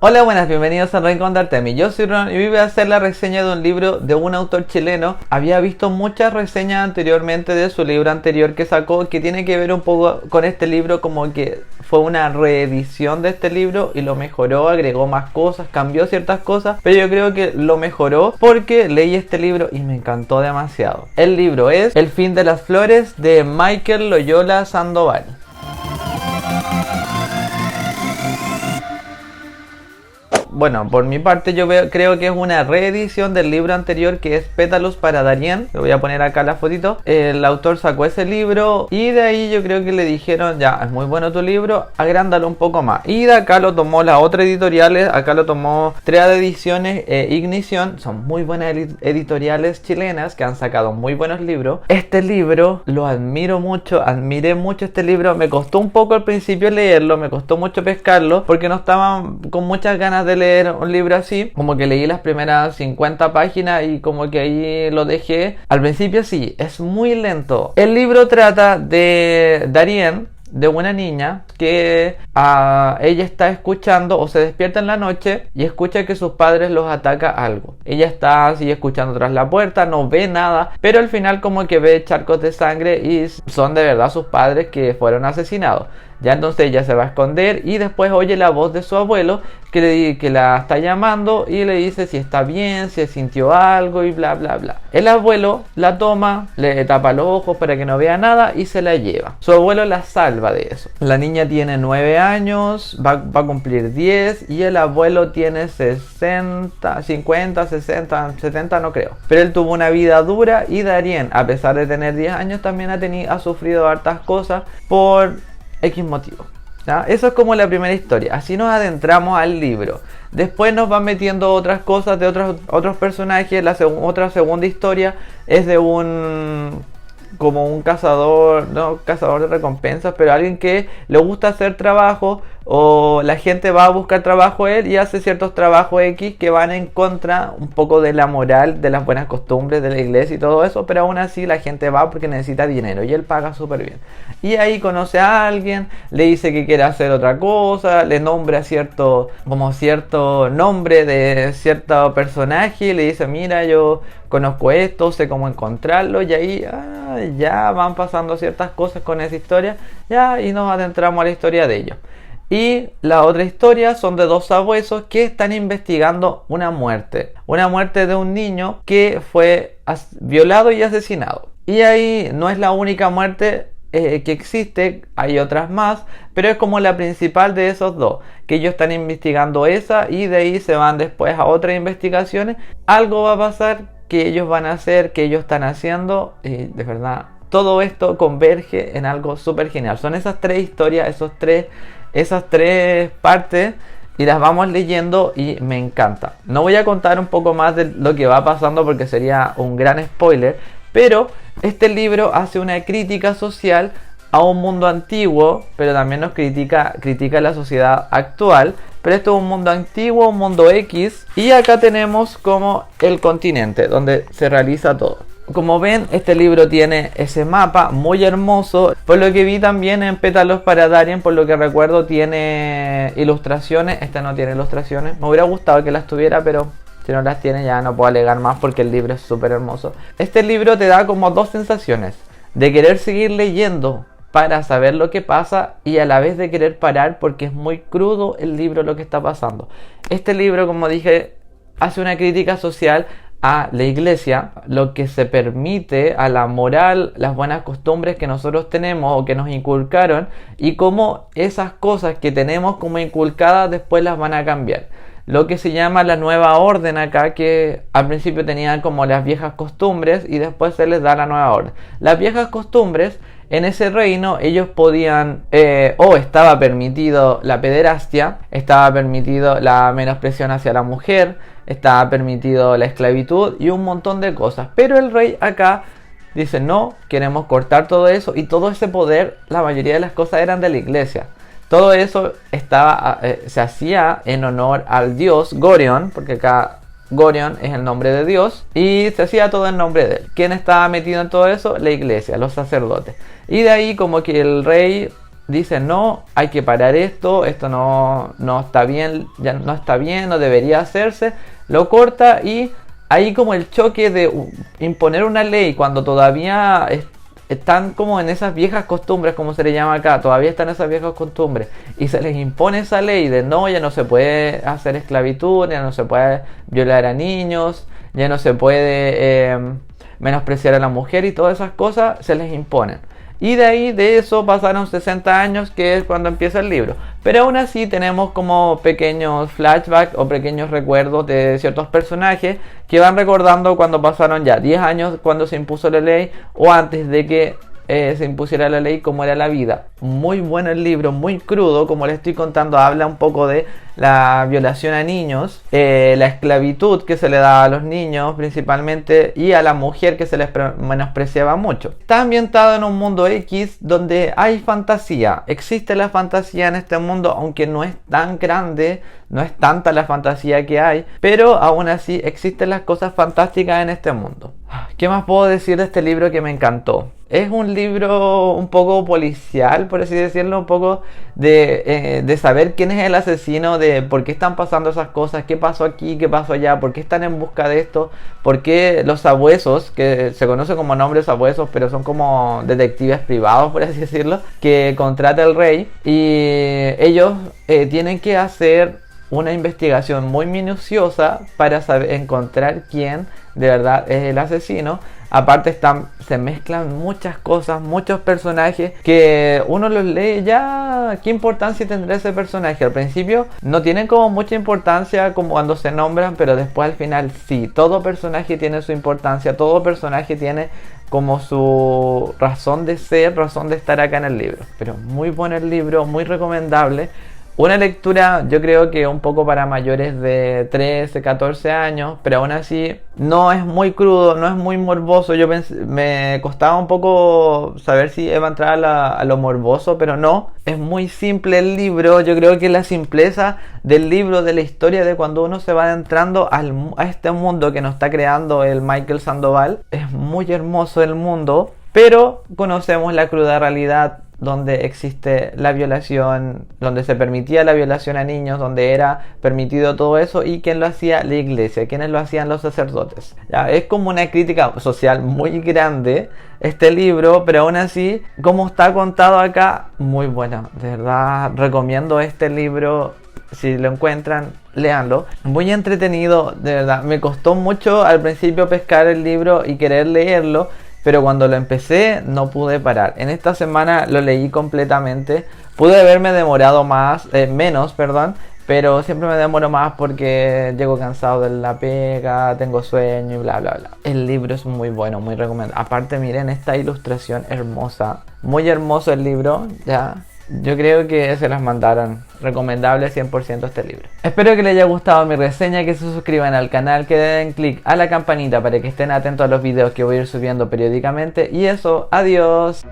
Hola, buenas, bienvenidos a Rincón de Artemis. Yo soy Ron y hoy voy a hacer la reseña de un libro de un autor chileno. Había visto muchas reseñas anteriormente de su libro anterior que sacó, que tiene que ver un poco con este libro, como que fue una reedición de este libro y lo mejoró, agregó más cosas, cambió ciertas cosas, pero yo creo que lo mejoró porque leí este libro y me encantó demasiado. El libro es El fin de las flores de Michael Loyola Sandoval. Bueno, por mi parte creo que es una reedición del libro anterior, que es Pétalos para Darien. Le voy a poner acá la fotito. El autor sacó ese libro y de ahí yo creo que le dijeron: ya, es muy bueno tu libro, agrándalo un poco más. Y de acá lo tomó la otra editoriales, acá lo tomó Triad Ediciones Ignición. Son muy buenas editoriales chilenas que han sacado muy buenos libros. Este libro lo admiro mucho, admiré mucho este libro. Me costó un poco al principio leerlo, me costó mucho pescarlo porque no estaba con muchas ganas de leer un libro así. Como que leí las primeras 50 páginas y como que ahí lo dejé. Al principio sí, es muy lento. El libro trata de Darien, de una niña que ella está escuchando o se despierta en la noche y escucha que sus padres los ataca algo. Ella está así escuchando tras la puerta, no ve nada, pero al final como que ve charcos de sangre y son de verdad sus padres que fueron asesinados. Ya entonces ella se va a esconder y después oye la voz de su abuelo que la está llamando y le dice si está bien, si sintió algo y bla bla bla. El abuelo la toma, le tapa los ojos para que no vea nada y se la lleva. Su abuelo la salva de eso. La niña tiene 9 años, va a cumplir 10 y el abuelo tiene 60, 50, 60, 70 no creo. Pero él tuvo una vida dura y Darien, a pesar de tener 10 años, también ha sufrido hartas cosas por X motivo. ¿Ya? Eso es como la primera historia. Así nos adentramos al libro. Después nos van metiendo otras cosas de otros personajes. Otra segunda historia es de como un cazador, no cazador de recompensas, pero alguien que le gusta hacer trabajo, o la gente va a buscar trabajo a él y hace ciertos trabajos X que van en contra un poco de la moral, de las buenas costumbres de la iglesia y todo eso, pero aún así la gente va porque necesita dinero y él paga súper bien. Y ahí conoce a alguien, le dice que quiere hacer otra cosa, le nombra cierto nombre de cierto personaje y le dice: mira, yo conozco esto, sé cómo encontrarlo, y ahí ya van pasando ciertas cosas con esa historia, ya, y nos adentramos a la historia de ellos. Y la otra historia son de dos sabuesos que están investigando una muerte de un niño que fue violado y asesinado. Y ahí no es la única muerte que existe, hay otras más, pero es como la principal de esos dos, que ellos están investigando esa y de ahí se van después a otras investigaciones. Algo va a pasar que ellos van a hacer, que ellos están haciendo, y de verdad todo esto converge en algo súper genial. Son esas tres historias, esas tres partes, y las vamos leyendo y me encanta. No voy a contar un poco más de lo que va pasando porque sería un gran spoiler, pero este libro hace una crítica social a un mundo antiguo, pero también nos critica la sociedad actual. Pero esto es un mundo antiguo, un mundo X, y acá tenemos como el continente donde se realiza todo. Como ven, este libro tiene ese mapa muy hermoso. Por lo que vi también en Pétalos para Darien, por lo que recuerdo, tiene ilustraciones. Esta no tiene ilustraciones. Me hubiera gustado que las tuviera, pero si no las tiene ya no puedo alegar más porque el libro es súper hermoso. Este libro te da como dos sensaciones: de querer seguir leyendo para saber lo que pasa y a la vez de querer parar porque es muy crudo el libro, lo que está pasando. Este libro, como dije, hace una crítica social a la iglesia, lo que se permite, a la moral, las buenas costumbres que nosotros tenemos o que nos inculcaron, y cómo esas cosas que tenemos como inculcadas después las van a cambiar. Lo que se llama la nueva orden acá, que al principio tenían como las viejas costumbres y después se les da la nueva orden. Las viejas costumbres, en ese reino ellos podían, o estaba permitido la pederastia, estaba permitido la menospresión hacia la mujer, estaba permitido la esclavitud y un montón de cosas. Pero el rey acá dice: no, queremos cortar todo eso, y todo ese poder, la mayoría de las cosas eran de la iglesia. Todo eso se hacía en honor al dios Gorion, porque acá Gorion es el nombre de Dios, y se hacía todo en nombre de él. ¿Quién estaba metido en todo eso? La iglesia, los sacerdotes. Y de ahí como que el rey dice no, hay que parar esto, esto no está bien, ya no está bien, no debería hacerse, lo corta y ahí como el choque de imponer una ley cuando todavía están como en esas viejas costumbres, como se le llama acá, todavía están esas viejas costumbres y se les impone esa ley de no, ya no se puede hacer esclavitud, ya no se puede violar a niños, ya no se puede menospreciar a la mujer y todas esas cosas se les imponen. Y de ahí, de eso, pasaron 60 años, que es cuando empieza el libro. Pero aún así tenemos como pequeños flashbacks o pequeños recuerdos de ciertos personajes que van recordando cuando pasaron ya 10 años cuando se impuso la ley o antes de que se impusiera la ley, cómo era la vida. Muy bueno el libro, muy crudo, como les estoy contando, habla un poco de la violación a niños, la esclavitud que se le daba a los niños principalmente y a la mujer que se les menospreciaba mucho. Está ambientado en un mundo X donde hay fantasía, existe la fantasía en este mundo, aunque no es tan grande, no es tanta la fantasía que hay, pero aún así existen las cosas fantásticas en este mundo. ¿Qué más puedo decir de este libro que me encantó? Es un libro un poco policial, por así decirlo, un poco de saber quién es el asesino, de por qué están pasando esas cosas, qué pasó aquí, qué pasó allá, por qué están en busca de esto, por qué los sabuesos, que se conocen como nombres sabuesos, pero son como detectives privados, por así decirlo, que contrata el rey y ellos tienen que hacer una investigación muy minuciosa para saber encontrar quién de verdad es el asesino. Aparte se mezclan muchas cosas, muchos personajes que uno los lee ya, ¿qué importancia tendrá ese personaje? Al principio no tienen como mucha importancia como cuando se nombran, pero después al final sí, todo personaje tiene su importancia, todo personaje tiene como su razón de ser, razón de estar acá en el libro. Pero muy bueno el libro, muy recomendable. Una lectura yo creo que un poco para mayores de 13, 14 años, pero aún así no es muy crudo, no es muy morboso. Me costaba un poco saber si iba a entrar a lo morboso, pero no. Es muy simple el libro, yo creo que la simpleza del libro, de la historia, de cuando uno se va adentrando a este mundo que nos está creando el Michael Sandoval. Es muy hermoso el mundo, pero conocemos la cruda realidad donde existe la violación, donde se permitía la violación a niños, donde era permitido todo eso y quién lo hacía, la iglesia, quienes lo hacían, los sacerdotes. Ya, es como una crítica social muy grande este libro, pero aún así, como está contado acá, muy bueno. De verdad recomiendo este libro. Si lo encuentran, léanlo. Muy entretenido, de verdad. Me costó mucho al principio pescar el libro y querer leerlo, pero cuando lo empecé no pude parar. En esta semana lo leí completamente. Pude haberme demorado menos, pero siempre me demoro más porque llego cansado de la pega, tengo sueño y bla bla bla. El libro es muy bueno, muy recomendable. Aparte, miren esta ilustración hermosa. Muy hermoso el libro, ya. Yo creo que se las mandaron. Recomendable 100% este libro. Espero que les haya gustado mi reseña, que se suscriban al canal, que den click a la campanita para que estén atentos a los videos que voy a ir subiendo periódicamente. Y eso, adiós.